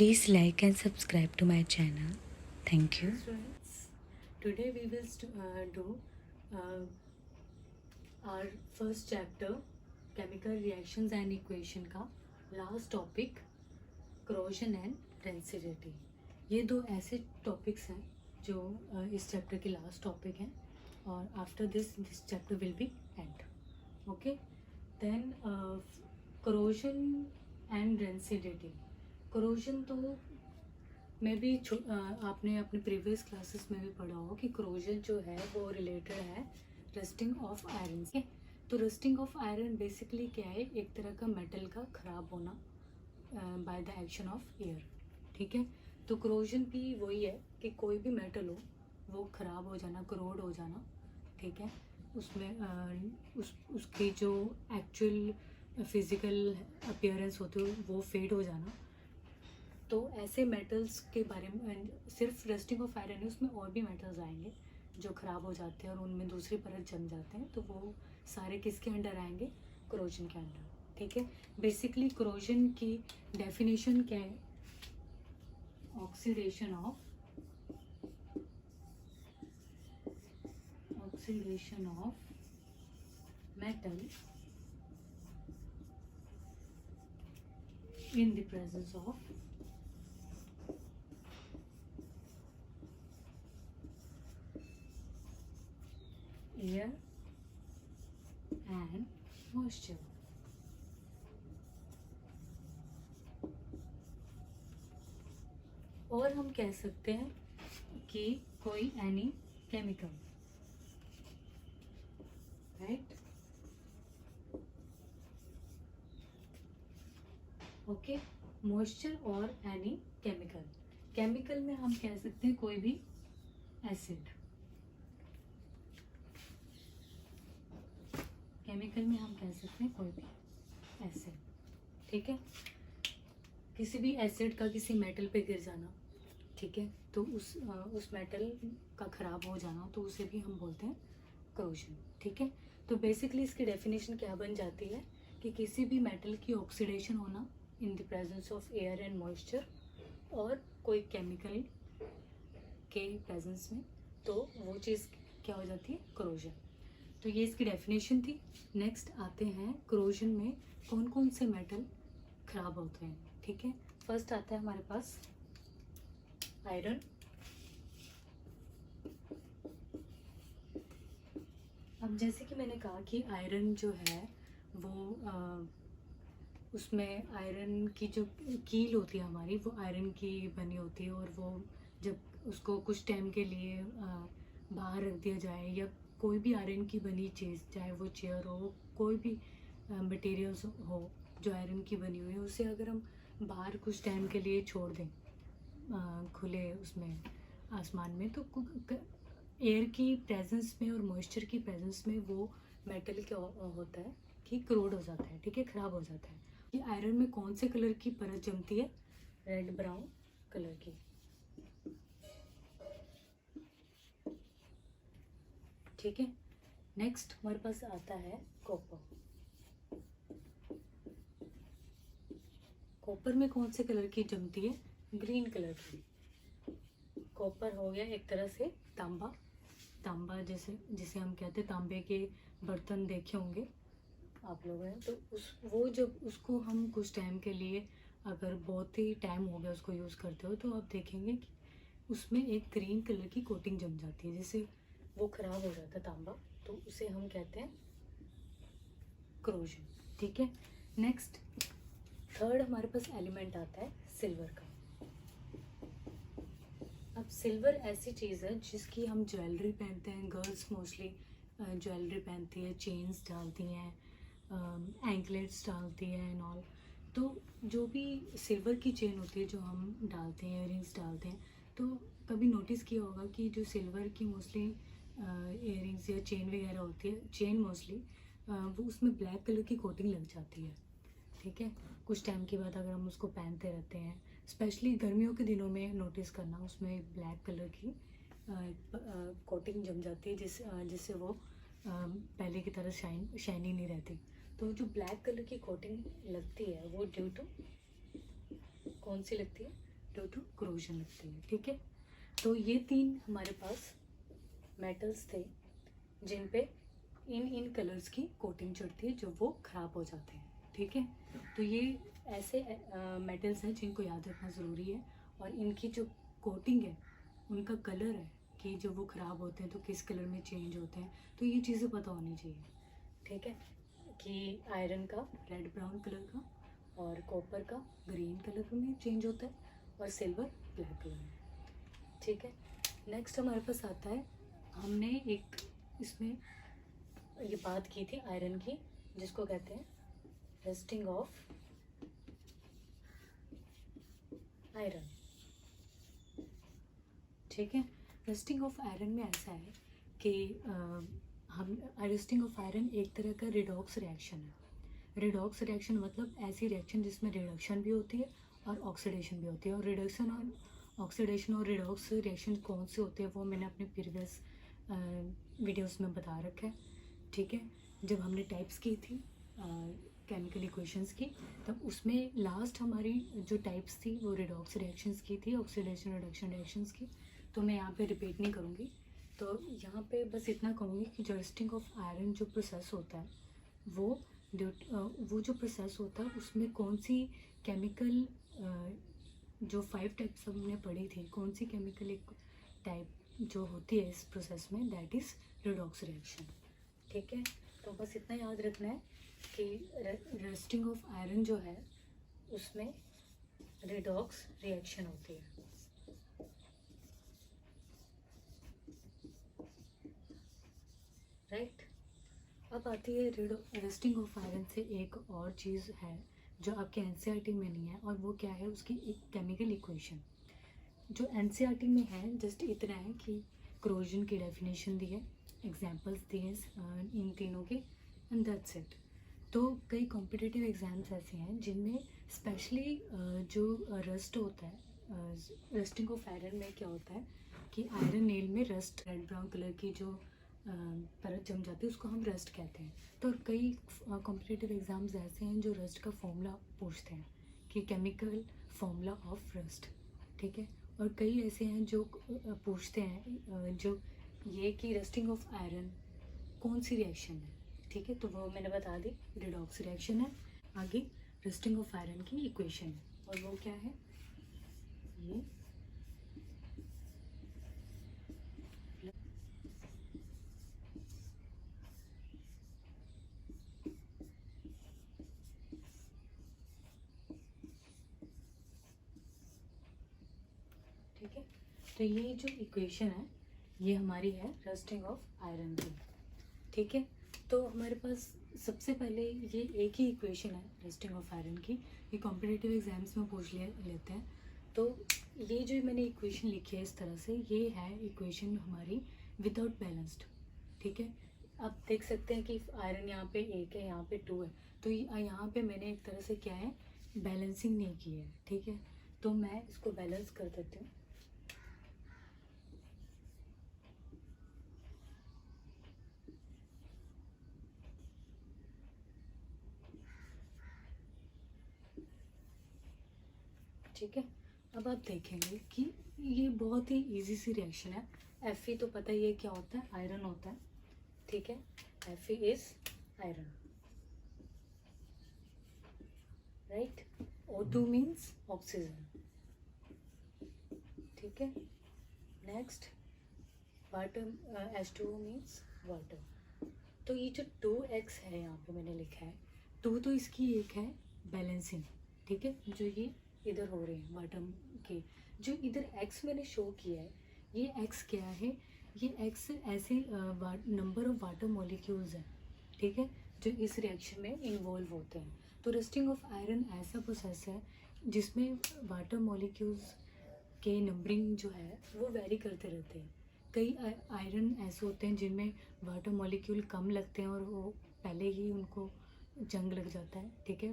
Please like and subscribe to my channel. Thank you. Students, today we will do our first chapter, chemical reactions and equation का last topic, corrosion and density. ये दो ऐसे topics हैं जो इस chapter के last topic हैं और after this chapter will be end. Okay, then corrosion and density. corrosion तो मैं भी आपने अपने प्रीवियस क्लासेस में भी पढ़ा हो कि corrosion जो है वो रिलेटेड है रस्टिंग ऑफ आयरन से। तो रस्टिंग ऑफ आयरन बेसिकली क्या है, एक तरह का मेटल का ख़राब होना by the action of air. ठीक है, तो corrosion भी वही है कि कोई भी मेटल हो वो ख़राब हो जाना, करोड हो जाना। ठीक है, उसमें उसकी जो एक्चुअल फिज़िकल अपीयरेंस होती है वो फेड हो जाना। तो ऐसे मेटल्स के बारे में सिर्फ रस्टिंग ऑफ आयरन है, उसमें और भी मेटल्स आएंगे जो ख़राब हो जाते हैं और उनमें दूसरी परत जम जाते हैं, तो वो सारे किसके अंडर आएंगे, corrosion के अंडर। ठीक है, बेसिकली corrosion की डेफिनेशन क्या है, oxidation of metal in the presence of air and moisture। और हम कह सकते हैं कि कोई any chemical, right. Okay, moisture और एनी केमिकल। केमिकल में हम कह सकते हैं कोई भी एसिड, केमिकल में हम कह सकते हैं कोई भी एसिड। ठीक है, किसी भी एसिड का किसी मेटल पे गिर जाना, ठीक है, तो उस मेटल का ख़राब हो जाना, तो उसे भी हम बोलते हैं corrosion। ठीक है, तो बेसिकली इसकी डेफिनेशन क्या बन जाती है कि किसी भी मेटल की ऑक्सीडेशन होना in the presence of air and moisture और कोई केमिकल के प्रेजेंस में, तो वो चीज़ क्या हो जाती है, corrosion। तो ये इसकी डेफिनेशन थी। नेक्स्ट आते हैं corrosion में कौन कौन से मेटल ख़राब होते हैं। ठीक है, फर्स्ट आता है हमारे पास आयरन। अब जैसे कि मैंने कहा कि आयरन जो है वो उसमें आयरन की जो कील होती है हमारी, वो आयरन की बनी होती है, और वो जब उसको कुछ टाइम के लिए बाहर रख दिया जाए, या कोई भी आयरन की बनी चीज़, चाहे वो चेयर हो, कोई भी मटेरियल्स हो जो आयरन की बनी हुई है, उसे अगर हम बाहर कुछ टाइम के लिए छोड़ दें खुले उसमें आसमान में, तो एयर की प्रेजेंस में और मॉइस्चर की प्रेजेंस में वो मेटल क्या होता है कि करोड हो जाता है। ठीक है, ख़राब हो जाता है। ये आयरन में कौन से कलर की परत जमती है, रेड ब्राउन कलर की। ठीक है, नेक्स्ट हमारे पास आता है कॉपर। कॉपर में कौन से कलर की जमती है, ग्रीन कलर की। कॉपर हो गया एक तरह से तांबा, तांबा जैसे जिसे हम कहते हैं, तांबे के बर्तन देखे होंगे आप लोगों ने, तो वो जब उसको हम कुछ टाइम के लिए, अगर बहुत ही टाइम हो गया उसको यूज़ करते हो, तो आप देखेंगे कि उसमें एक ग्रीन कलर की कोटिंग जम जाती है, जिससे वो ख़राब हो जाता है तांबा, तो उसे हम कहते हैं corrosion। ठीक है, नेक्स्ट थर्ड हमारे पास एलिमेंट आता है सिल्वर का। अब सिल्वर ऐसी चीज़ है जिसकी हम ज्वेलरी पहनते हैं, गर्ल्स मोस्टली ज्वेलरी पहनती है, चेन्स डालती हैं, एंकलेट्स डालती है एंड ऑल। तो जो भी सिल्वर की चेन होती है जो हम डालते हैं, इयररिंग्स डालते हैं, तो कभी नोटिस किया होगा कि जो सिल्वर की मोस्टली इयररिंग्स या चेन वगैरह होती है, चेन मोस्टली वो उसमें ब्लैक कलर की कोटिंग लग जाती है। ठीक है, कुछ टाइम के बाद अगर हम उसको पहनते रहते हैं, स्पेशली गर्मियों के दिनों में नोटिस करना, उसमें ब्लैक कलर की कोटिंग जम जाती है, जिससे वो पहले की तरह शाइनी नहीं रहती। तो जो ब्लैक कलर की कोटिंग लगती है वो ड्यू टू कौन सी लगती है, ड्यू टू क्रोजन लगती है, ठीक है। तो ये 3 हमारे पास मेटल्स थे जिन पे इन कलर्स की कोटिंग चढ़ती है जब वो ख़राब हो जाते हैं, ठीक है। तो ये ऐसे मेटल्स हैं जिनको याद रखना ज़रूरी है, और इनकी जो कोटिंग है, उनका कलर है कि जब वो ख़राब होते हैं तो किस कलर में चेंज होते हैं, तो ये चीज़ें पता होनी चाहिए, ठीक है। कि आयरन का रेड ब्राउन कलर का, और कॉपर का ग्रीन कलर में चेंज होता है, और सिल्वर ब्लैक कलर में, ठीक है। नेक्स्ट हमारे पास आता है, हमने एक इसमें ये बात की थी आयरन की, जिसको कहते हैं रस्टिंग ऑफ आयरन, ठीक है। रस्टिंग ऑफ आयरन में ऐसा है कि हम रस्टिंग ऑफ आयरन एक तरह का रिडॉक्स रिएक्शन है। रिडॉक्स रिएक्शन मतलब ऐसी रिएक्शन जिसमें रिडक्शन भी होती है और ऑक्सीडेशन भी होती है। और रिडक्शन और ऑक्सीडेशन और रिडॉक्स रिएक्शन कौन से होते हैं वो मैंने अपने प्रीवियस वीडियोस में बता रखा है, ठीक है। जब हमने टाइप्स की थी केमिकल इक्वेशंस की, तब उसमें लास्ट हमारी जो टाइप्स थी वो रिडॉक्स रिएक्शंस की थी, ऑक्सीडेशन रिडक्शन रिएक्शंस की। तो मैं यहाँ पे रिपीट नहीं करूँगी, तो यहाँ पे बस इतना कहूँगी कि जो रस्टिंग ऑफ आयरन जो प्रोसेस होता है वो जो प्रोसेस होता है उसमें कौन सी केमिकल जो 5 टाइप्स हमने पढ़ी थी, कौन सी केमिकल एक टाइप जो होती है इस प्रोसेस में, दैट इज़ रिडॉक्स रिएक्शन, ठीक है। तो बस इतना याद रखना है कि रस्टिंग ऑफ आयरन जो है उसमें रिडॉक्स रिएक्शन होती है, राइट। अब आती है रस्टिंग ऑफ आयरन से एक और चीज़ है जो आपके एनसीईआरटी में नहीं है, और वो क्या है, उसकी एक केमिकल इक्वेशन जो एनसीईआरटी में है। जस्ट इतना है कि क्रोजन की डेफिनेशन दी है, एग्जांपल्स दिए हैं इन तीनों के, एंड दैट्स इट। तो कई कॉम्पिटिटिव एग्ज़ाम्स ऐसे हैं जिनमें स्पेशली जो रस्ट होता है, रस्टिंग ऑफ आयरन में क्या होता है कि आयरन नेल में रस्ट, रेड ब्राउन कलर की जो परत जम जाती है उसको हम रस्ट कहते हैं। तो कई कॉम्पिटिटिव एग्ज़ाम्स ऐसे हैं जो रस्ट का फॉर्मूला पूछते हैं कि केमिकल फॉर्मूला ऑफ रस्ट, ठीक है। और कई ऐसे हैं जो पूछते हैं जो ये कि रस्टिंग ऑफ आयरन कौन सी रिएक्शन है, ठीक है। तो वो मैंने बता दी, रिडॉक्स रिएक्शन है। आगे रस्टिंग ऑफ आयरन की इक्वेशन है, और वो क्या है, ये ठीक है। तो ये जो इक्वेशन है ये हमारी है रस्टिंग ऑफ आयरन की, ठीक है। तो हमारे पास सबसे पहले ये एक ही इक्वेशन है रस्टिंग ऑफ आयरन की, ये कॉम्पिटिटिव एग्जाम्स में पूछ लेते हैं। तो ये जो मैंने इक्वेशन लिखी है इस तरह से, ये है इक्वेशन हमारी विदाउट बैलेंस्ड, ठीक है। आप देख सकते हैं कि आयरन यहाँ पे 1 है, यहाँ पे 2 है, तो यहाँ पे मैंने एक तरह से क्या है, बैलेंसिंग नहीं की है, ठीक है। तो मैं इसको बैलेंस कर देती हूँ, ठीक है। अब आप देखेंगे कि ये बहुत ही इजी सी रिएक्शन है। Fe तो पता ही है क्या होता है, आयरन होता है, ठीक है। Fe is iron, right. O2 means oxygen, ठीक है। Next water, H2O means water. तो ये जो 2x है यहाँ पे मैंने लिखा है, 2 तो इसकी एक है बैलेंसिंग, ठीक है, जो ये इधर हो रहे हैं वाटर के। जो इधर x मैंने शो किया है, ये x क्या है, ये x ऐसे नंबर ऑफ वाटर मॉलिक्यूल्स हैं, ठीक है, जो इस रिएक्शन में इन्वॉल्व होते हैं। तो रस्टिंग ऑफ आयरन ऐसा प्रोसेस है जिसमें वाटर मॉलिक्यूल्स के नंबरिंग जो है वो वेरी करते रहते हैं। कई आयरन ऐसे होते हैं जिनमें वाटर मॉलिक्यूल कम लगते हैं और वो पहले ही उनको जंग लग जाता है, ठीक है।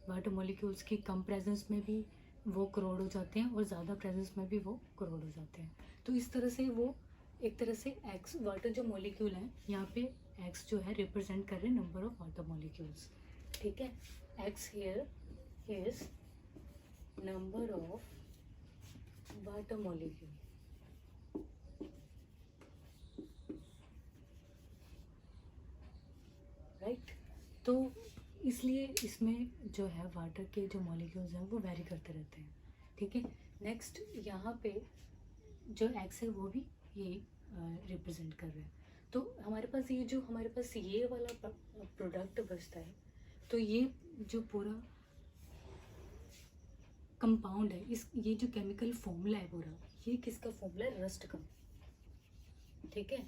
वाटर मॉलिक्यूल्स की कम प्रेजेंस में भी वो करोड हो जाते हैं और ज़्यादा प्रेजेंस में भी वो करोड हो जाते हैं। तो इस तरह से वो एक तरह से एक्स वाटर जो मॉलिक्यूल हैं यहाँ पे एक्स जो है रिप्रेजेंट कर रहे हैं नंबर ऑफ वाटर मॉलिक्यूल्स, ठीक है। X here is number of water molecule. Right, तो इसलिए इसमें जो है वाटर के जो मॉलिक्यूल्स हैं वो वेरी करते रहते हैं, ठीक है। नेक्स्ट यहाँ पे जो एक्स है वो भी ये रिप्रेजेंट कर रहा है। तो हमारे पास ये जो हमारे पास ये वाला प्रोडक्ट बचता है, तो ये जो पूरा कंपाउंड है, इस ये जो केमिकल फॉर्मूला है पूरा, ये किसका फॉर्मूला है? रस्ट का, ठीक है।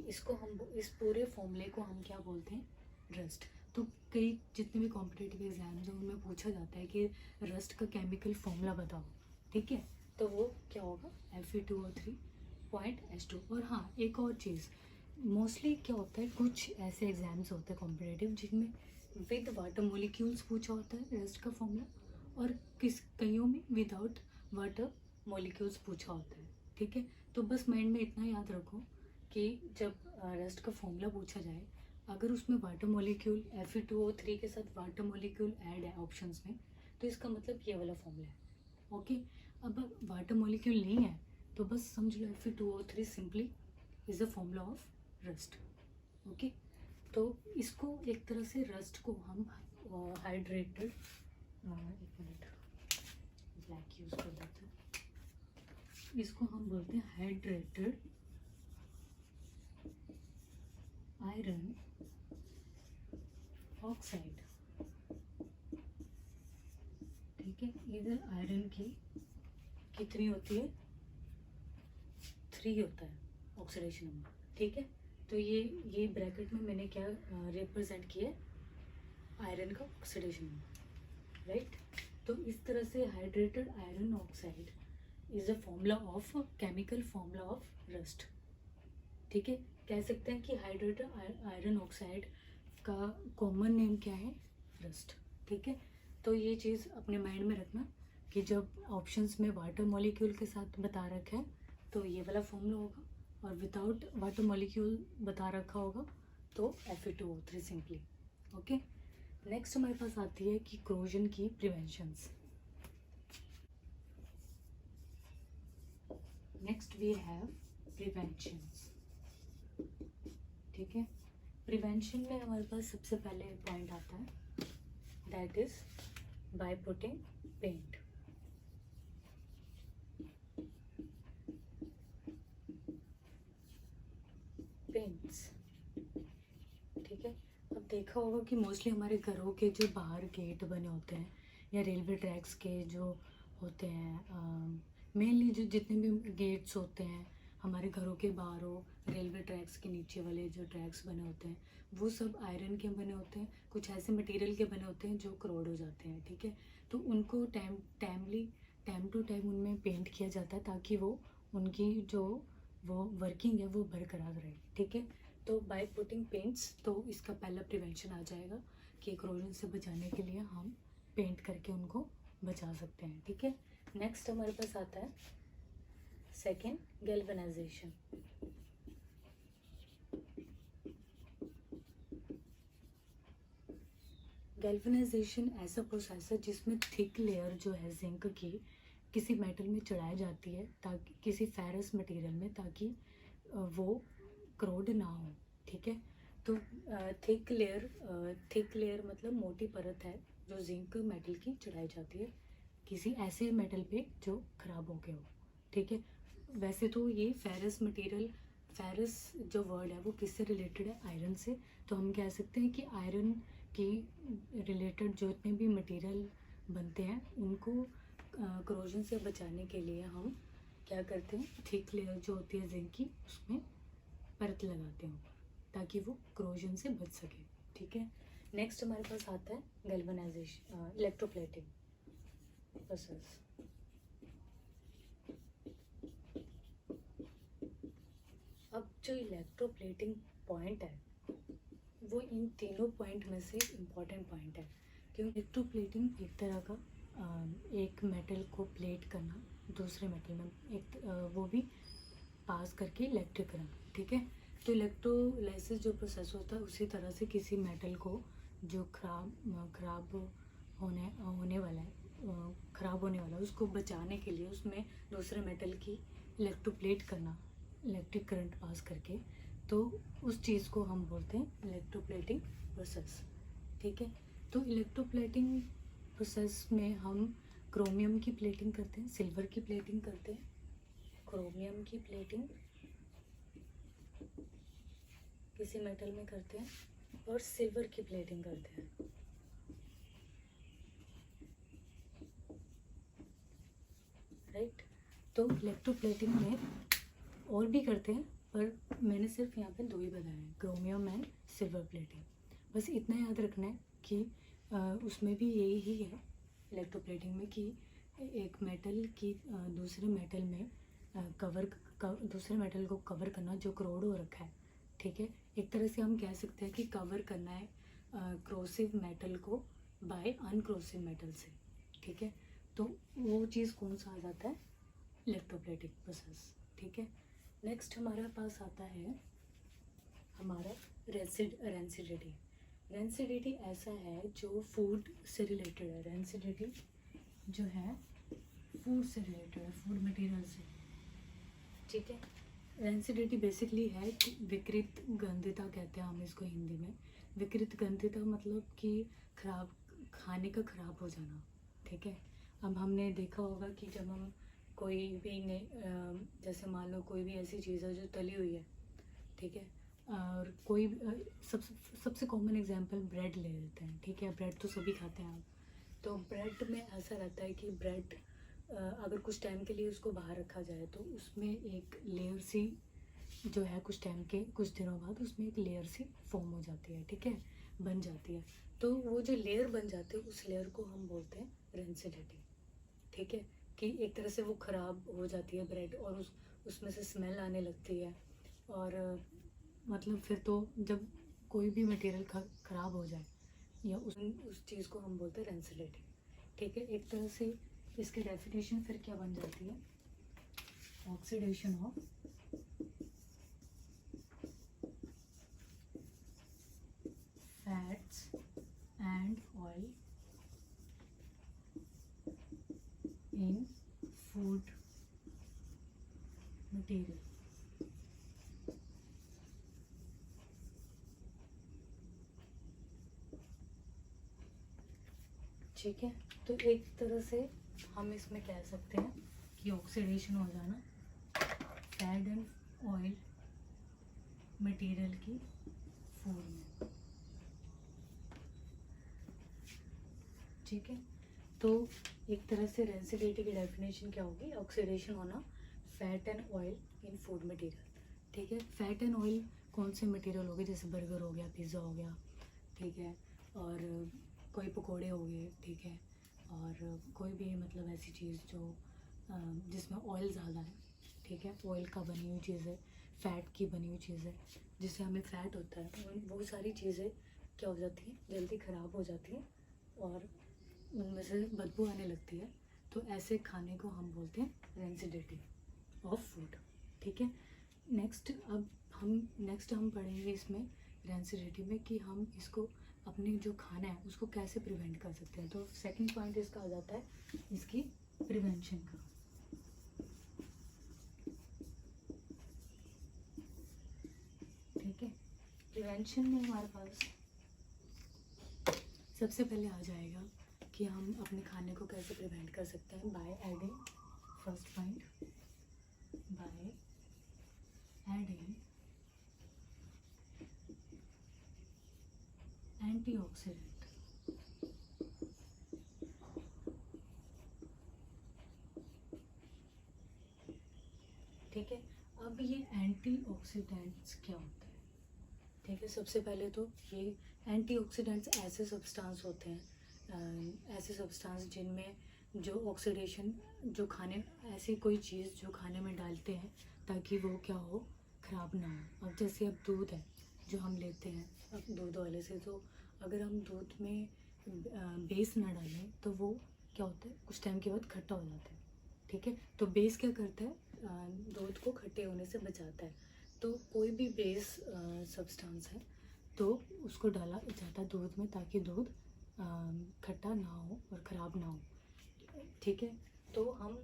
इसको हम इस पूरे फॉर्मूले को हम क्या बोलते हैं? रस्ट। तो कई जितने भी कॉम्पिटिटिव एग्जाम्स हैं उनमें पूछा जाता है कि रस्ट का केमिकल फॉर्मूला बताओ, ठीक है। तो वो क्या होगा? Fe2O3.H2। और हाँ, एक और चीज़, मोस्टली क्या होता है, कुछ ऐसे एग्जाम्स होते हैं कॉम्पिटिटिव जिनमें विद वाटर मोलिक्यूल्स पूछा होता है रस्ट का फॉर्मूला, और कईयों में विदाउट वाटर मोलिक्यूल्स पूछा होता है, ठीक है। तो बस माइंड में इतना याद रखो कि जब रस्ट का फॉर्मूला पूछा जाए, अगर उसमें वाटर मोलिक्यूल Fe2O3 के साथ वाटर मोलिक्यूल ऐड है ऑप्शंस में, तो इसका मतलब ये वाला फॉर्मूला है, ओके। अब वाटर मोलिक्यूल नहीं है तो बस समझ लो Fe2O3 simply is a formula of rust, okay. तो इसको एक तरह से रस्ट को हम हाइड्रेटेड, एक मिनट ब्लैक यूज़ कर देते हैं, इसको हम बोलते हैं हाइड्रेटेड आयरन ऑक्साइड, ठीक है। इधर आयरन की कितनी होती है? 3 होता है ऑक्सीडेशन नंबर, ठीक है। तो ये ब्रैकेट में मैंने क्या रिप्रेजेंट किया है? आयरन का ऑक्सीडेशन नंबर, राइट। तो इस तरह से hydrated iron oxide is a formula of chemical formula of rust, ठीक है। कह सकते हैं कि हाइड्रेटेड आयरन ऑक्साइड का कॉमन नेम क्या है? रस्ट, ठीक है। तो ये चीज़ अपने माइंड में रखना कि जब ऑप्शंस में वाटर मॉलिक्यूल के साथ बता रखा है तो ये वाला फॉर्मूला होगा, और विदाउट वाटर मॉलिक्यूल बता रखा होगा तो Fe2O3 सिंपली, ओके। नेक्स्ट हमारे पास आती है कि क्रोजन की preventions. Next we have preventions, ठीक है। प्रिवेंशन में हमारे पास सबसे पहले पॉइंट आता है, that is by putting paint, paints, ठीक है। अब देखा होगा कि मोस्टली हमारे घरों के जो बाहर गेट बने होते हैं या रेलवे ट्रैक्स के जो होते हैं, मेनली जो जितने भी गेट्स होते हैं हमारे घरों के बाहर हो, रेलवे ट्रैक्स के नीचे वाले जो ट्रैक्स बने होते हैं, वो सब आयरन के बने होते हैं, कुछ ऐसे मटेरियल के बने होते हैं जो करोड हो जाते हैं, ठीक है। तो उनको टाइम टू टाइम उनमें पेंट किया जाता है ताकि वो उनकी जो वो वर्किंग है वो बरकरार रहे, ठीक है। तो बाय पुटिंग पेंट्स, तो इसका पहला प्रिवेंशन आ जाएगा कि क्रोजन से बचाने के लिए हम पेंट करके उनको बचा सकते हैं, ठीक है। नेक्स्ट हमारे पास आता है सेकेंड, गैल्वेनाइजेशन। गैल्वेनाइजेशन ऐसा प्रोसेस है जिसमें थिक लेयर जो है जिंक की किसी मेटल में चढ़ाई जाती है, ताकि किसी फेरस मटेरियल में, ताकि वो क्रोड ना हो, ठीक है। तो थिक लेयर मतलब मोटी परत है जो जिंक मेटल की चढ़ाई जाती है किसी ऐसे मेटल पे जो खराब हो गया हो, ठीक है। वैसे तो ये फेरस मटेरियल, फेरस जो वर्ड है वो किससे रिलेटेड है? आयरन से। तो हम कह सकते हैं कि आयरन की रिलेटेड जो इतने भी मटेरियल बनते हैं उनको क्रोजन से बचाने के लिए हम क्या करते हैं? थिक लेयर जो होती है जिंक की, उसमें परत लगाते हैं ताकि वो क्रोजन से बच सके, ठीक है। नेक्स्ट हमारे पास आता है गैल्वेनाइजेशन, इलेक्ट्रोप्लेटिंग प्रोसेस। अब जो इलेक्ट्रोप्लेटिंग पॉइंट है वो इन तीनों पॉइंट में से इम्पॉर्टेंट पॉइंट है, क्योंकि इलेक्ट्रोप्लेटिंग एक तरह का एक मेटल को प्लेट करना दूसरे मेटल में, एक वो भी पास करके इलेक्ट्रिक करंट, ठीक है। तो इलेक्ट्रोलाइसिस जो प्रोसेस होता है उसी तरह से किसी मेटल को जो खराब होने वाला है, ख़राब होने वाला है उसको बचाने के लिए उसमें दूसरे मेटल की इलेक्ट्रोप्लेट करना, इलेक्ट्रिक करंट पास करके, तो उस चीज़ को हम बोलते हैं इलेक्ट्रोप्लेटिंग प्रोसेस। ठीक है, तो इलेक्ट्रोप्लेटिंग प्रोसेस में हम क्रोमियम की प्लेटिंग करते हैं, सिल्वर की प्लेटिंग करते हैं, क्रोमियम की प्लेटिंग किसी मेटल में करते हैं और सिल्वर की प्लेटिंग करते हैं। राइट, तो इलेक्ट्रोप्लेटिंग में और भी करते हैं, पर मैंने सिर्फ यहाँ पे 2 ही बताए हैं, क्रोमियम एंड सिल्वर प्लेटिंग। बस इतना याद रखना है कि उसमें भी यही ही है इलेक्ट्रोप्लेटिंग में, कि एक मेटल की दूसरे मेटल में दूसरे मेटल को कवर करना जो करोड हो रखा है। ठीक है, एक तरह से हम कह सकते हैं कि कवर करना है क्रोसिव मेटल को बाय अनक्रोसिव मेटल से। ठीक है, तो वो चीज़ कौन सा आ जाता है, इलेक्ट्रोप्लेटिंग प्रोसेस। ठीक है, नेक्स्ट हमारे पास आता है हमारा रेंसिडिटी। रेंसिडिटी ऐसा है जो फूड से रिलेटेड है, रेंसिडिटी जो है फूड से रिलेटेड है, फूड मटेरियल से। ठीक है, रेंसिडिटी बेसिकली है कि विकृत गंधता कहते हैं हम इसको हिंदी में। विकृत गंधता मतलब कि खराब, खाने का खराब हो जाना। ठीक है, अब हमने देखा होगा कि जब हम कोई भी जैसे मान लो कोई भी ऐसी चीज़ है जो तली हुई है, ठीक है, और कोई सबसे कॉमन एग्जांपल ब्रेड ले लेते हैं। ठीक है, ब्रेड तो सभी खाते हैं हम, तो ब्रेड में ऐसा रहता है कि ब्रेड अगर कुछ टाइम के लिए उसको बाहर रखा जाए तो उसमें एक लेयर सी जो है कुछ टाइम के कुछ दिनों बाद उसमें एक लेयर सी फॉर्म हो जाती है। ठीक है, बन जाती है, तो वो जो लेयर बन जाती है उस लेयर को हम बोलते हैं रेंसिडिटी। ठीक है, कि एक तरह से वो ख़राब हो जाती है ब्रेड और उसमें से स्मेल आने लगती है, और मतलब फिर तो जब कोई भी मटेरियल ख़राब हो जाए या उस चीज़ को हम बोलते हैं रेंसिडिटी। ठीक है, एक तरह से इसकी डेफिनेशन फिर क्या बन जाती है, oxidation of fats and oil in food material. ठीक है, तो एक तरह से हम इसमें कह सकते हैं कि ऑक्सीडेशन हो जाना फैट एंड ऑयल मटेरियल की फूड में। ठीक है, तो एक तरह से रेंसिडिटी की डेफिनेशन क्या होगी, ऑक्सीडेशन होना fat and oil in food material. ठीक है, फैट एंड ऑयल कौन से मटेरियल हो गए, जैसे बर्गर हो गया, पिज़्ज़ा हो गया, ठीक है, और कोई पकोड़े हो गए, ठीक है, और कोई भी मतलब ऐसी चीज़ जो जिसमें ऑयल ज़्यादा है। ठीक है, ऑयल का बनी हुई चीज़ है, फ़ैट की बनी हुई चीज़ है, जिससे हमें फ़ैट होता है, वो सारी चीज़ें क्या हो जाती हैं, जल्दी ख़राब हो जाती हैं और उनमें से बदबू आने लगती है। तो ऐसे खाने को हम बोलते हैं रेंसिडिटी ऑफ फूड। ठीक है, नेक्स्ट हम पढ़ेंगे इसमें रेंसिडिटी में कि हम इसको अपने जो खाना है उसको कैसे प्रिवेंट कर सकते हैं। तो सेकंड पॉइंट इसका आ जाता है इसकी प्रिवेंशन का। ठीक है, प्रिवेंशन में हमारे पास सबसे पहले आ जाएगा कि हम अपने खाने को कैसे प्रिवेंट कर सकते हैं, by adding, first point, by adding antioxidant. ठीक है, अब ये एंटीऑक्सीडेंट्स क्या होता है। ठीक है, सबसे पहले तो ये एंटीऑक्सीडेंट्स ऐसे सब्सटेंस होते हैं, ऐसे सब्सटेंस जिनमें जो ऑक्सीडेशन जो खाने, ऐसी कोई चीज़ जो खाने में डालते हैं ताकि वो क्या हो, ख़राब ना हो। अब जैसे अब दूध है जो हम लेते हैं अब दूध वाले से, तो अगर हम दूध में बेस ना डालें तो वो क्या होता है, कुछ टाइम के बाद खट्टा हो जाता है। ठीक है, तो बेस क्या करता है, दूध को खट्टे होने से बचाता है। तो कोई भी बेस सब्सटेंस है तो उसको डाला जाता है दूध में ताकि दूध खट्टा ना हो और ख़राब ना हो। ठीक है। तो हम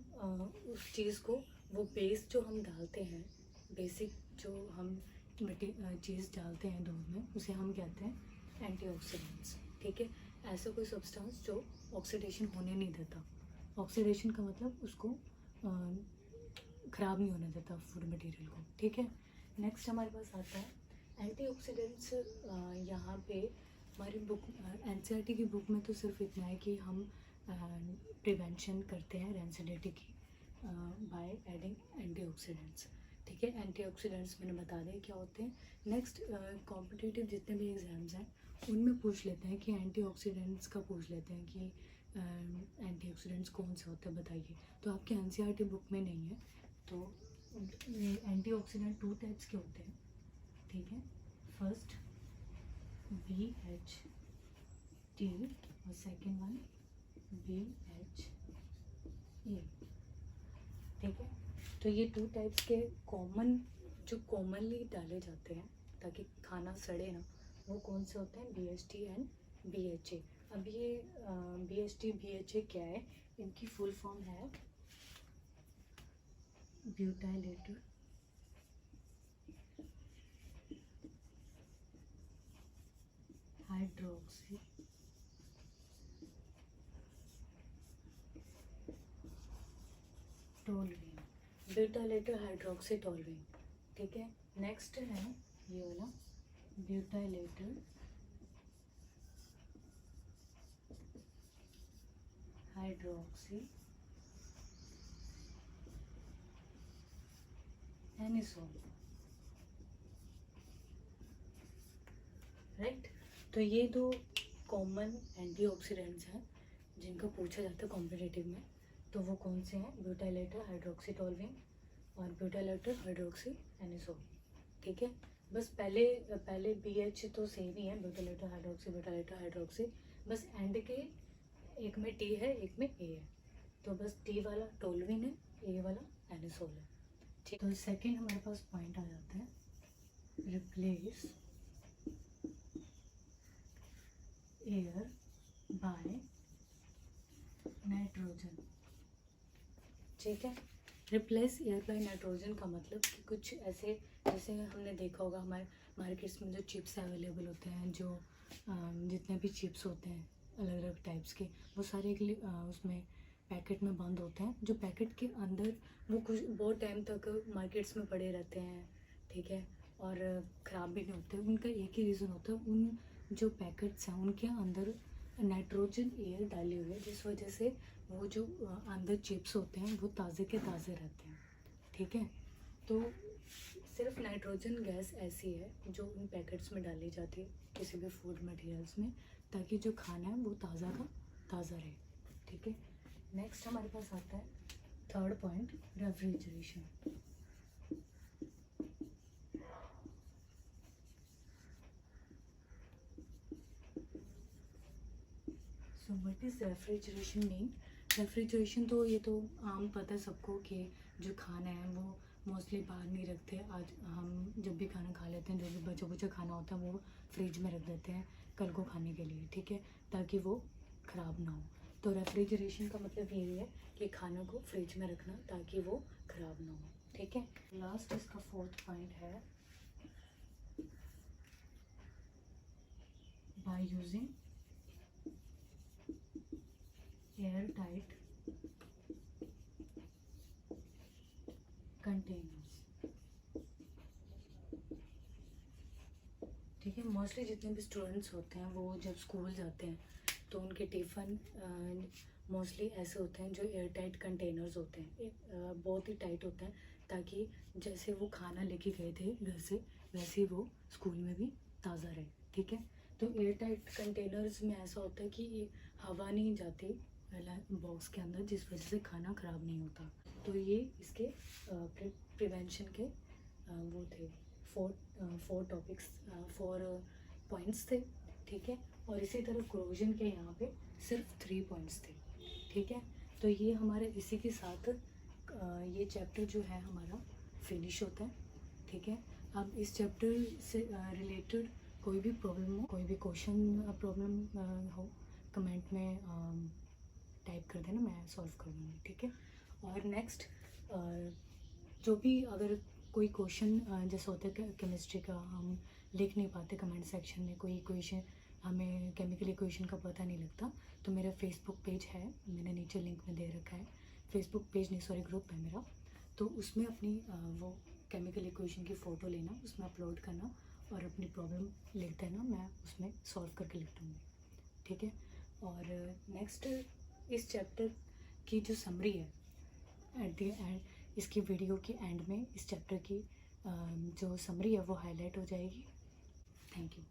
उस चीज़ को, वो बेस जो हम डालते हैं, बेसिक जो हम चीज़ डालते हैं दूध में, उसे हम कहते हैं एंटीऑक्सीडेंट्स। ठीक है, ऐसा कोई सब्सटेंस जो ऑक्सीडेशन होने नहीं देता। ऑक्सीडेशन का मतलब उसको ख़राब नहीं होने देता फूड मटेरियल को। ठीक है, नेक्स्ट हमारे पास आता है एंटीऑक्सीडेंट्स। यहाँ पे हमारी बुक, एनसीईआरटी की बुक में तो सिर्फ इतना है कि हम प्रिवेंशन करते हैं रेंसिडिटी की बाय एडिंग एंटीऑक्सीडेंट्स। ठीक है, एंटीऑक्सीडेंट्स मैंने बता दिया क्या होते हैं। नेक्स्ट कॉम्पिटिटिव जितने भी एग्ज़ाम्स हैं उनमें पूछ लेते हैं कि एंटीऑक्सीडेंट्स का पूछ लेते हैं कि एंटीऑक्सीडेंट्स कौन से होते हैं बताइए। तो आपके एनसीईआरटी बुक में नहीं है। तो एंटीऑक्सीडेंट 2 टाइप्स के होते हैं। ठीक है, फर्स्ट BHT और सेकेंड वन BHA। ठीक है, तो ये 2 टाइप्स के जो कॉमनली डाले जाते हैं ताकि खाना सड़े ना, वो कौन से होते हैं, BHT एंड BHA। अब ये BHT BHA क्या है, इनकी फुल फॉर्म है butylated hydroxy toluene, butylated hydroxy toluene. ठीक है, नेक्स्ट है ये वाला ब्यूटाइलेटेड हाइड्रोक्सी एनिसोल। राइट, तो ये 2 कॉमन एंटीऑक्सीडेंट्स हैं जिनका पूछा जाता है कॉम्पिटिटिव में। तो वो कौन से हैं, ब्यूटाइलेटेड हाइड्रोक्सी टोलुइन और ब्यूटाइलेटेड हाइड्रोक्सी एनिसोल। ठीक है, बस पहले BH तो सेम ही है, ब्यूटाइलेटेड हाइड्रोक्सी ब्यूटाइलेटेड हाइड्रोक्सी, बस एंड के एक में T है एक में A है। तो बस T वाला टोलुइन है, A वाला एनिसोल है। ठीक, तो सेकेंड हमारे पास पॉइंट आ जाता है, रिप्लेस एयर बाय नाइट्रोजन। ठीक है, रिप्लेस एयर बाय नाइट्रोजन का मतलब कि कुछ ऐसे, जैसे हमने देखा होगा हमारे मार्केट्स में जो चिप्स अवेलेबल होते हैं, जो जितने भी चिप्स होते हैं अलग अलग टाइप्स के, वो सारे उसमें पैकेट में बंद होते हैं। जो पैकेट के अंदर वो कुछ बहुत टाइम तक मार्केट्स में पड़े रहते हैं। ठीक है, और ख़राब भी नहीं होते। उनका एक ही रीज़न होता है, उन जो पैकेट्स हैं उनके अंदर नाइट्रोजन एयर डाली हुई है, जिस वजह से वो जो अंदर चिप्स होते हैं वो ताज़े के ताज़े रहते हैं। ठीक है, तो सिर्फ नाइट्रोजन गैस ऐसी है जो उन पैकेट्स में डाली जाती है किसी भी फूड मटेरियल्स में, ताकि जो खाना है वो ताज़ा का ताज़ा रहे। ठीक है, नेक्स्ट हमारे पास आता है third point, refrigeration. So what is refrigeration mean. Refrigeration तो ये तो आम पता है सबको कि जो खाना है वो मोस्टली बाहर नहीं रखते। आज हम जब भी खाना खा लेते हैं, जो भी बचा बुचा खाना होता है वो फ्रिज में रख देते हैं कल को खाने के लिए। ठीक है, ताकि वो ख़राब ना हो। तो रेफ्रिजरेशन का मतलब यही है कि खाना को फ्रिज में रखना ताकि वो ख़राब ना हो। ठीक है, लास्ट इसका फोर्थ पॉइंट है by using air tight containers. ठीक है, मोस्टली जितने भी स्टूडेंट्स होते हैं वो जब स्कूल जाते हैं तो उनके टिफ़न मोस्टली ऐसे होते हैं जो एयर टाइट कंटेनर्स होते हैं, बहुत ही टाइट होते हैं, ताकि जैसे वो खाना लेके गए थे घर से वैसे ही वो स्कूल में भी ताज़ा रहे। ठीक है, तो एयर टाइट कंटेनर्स में ऐसा होता है कि ये हवा नहीं जाती बॉक्स के अंदर, जिस वजह से खाना ख़राब नहीं होता। तो ये इसके प्रिवेंशन के वो थे फोर टॉपिक्स, 4 पॉइंट्स थे। ठीक है, और इसी तरह क्रोजन के यहाँ पे सिर्फ 3 पॉइंट्स थे। ठीक है, तो ये हमारे इसी के साथ ये चैप्टर जो है हमारा फिनिश होता है। ठीक है, अब इस चैप्टर से रिलेटेड कोई भी प्रॉब्लम हो, कोई भी क्वेश्चन प्रॉब्लम हो, कमेंट में टाइप कर देना, मैं सॉल्व कर दूँगी, ठीक है। और नेक्स्ट जो भी अगर कोई क्वेश्चन जैसे होता है केमिस्ट्री का, हम लिख नहीं पाते कमेंट सेक्शन में, कोई इक्वेशन हमें केमिकल इक्वेशन का पता नहीं लगता, तो मेरा फेसबुक पेज है, मैंने नीचे लिंक में दे रखा है। फेसबुक पेज नहीं, सॉरी, ग्रुप है मेरा, तो उसमें अपनी वो केमिकल इक्वेशन की फ़ोटो लेना, उसमें अपलोड करना और अपनी प्रॉब्लम लिख देना, मैं उसमें सॉल्व करके लिख दूँगी, ठीक है। और नेक्स्ट इस चैप्टर की जो समरी है एट द एंड, इसकी वीडियो के एंड में इस चैप्टर की जो समरी है वो हाईलाइट हो जाएगी। Thank you.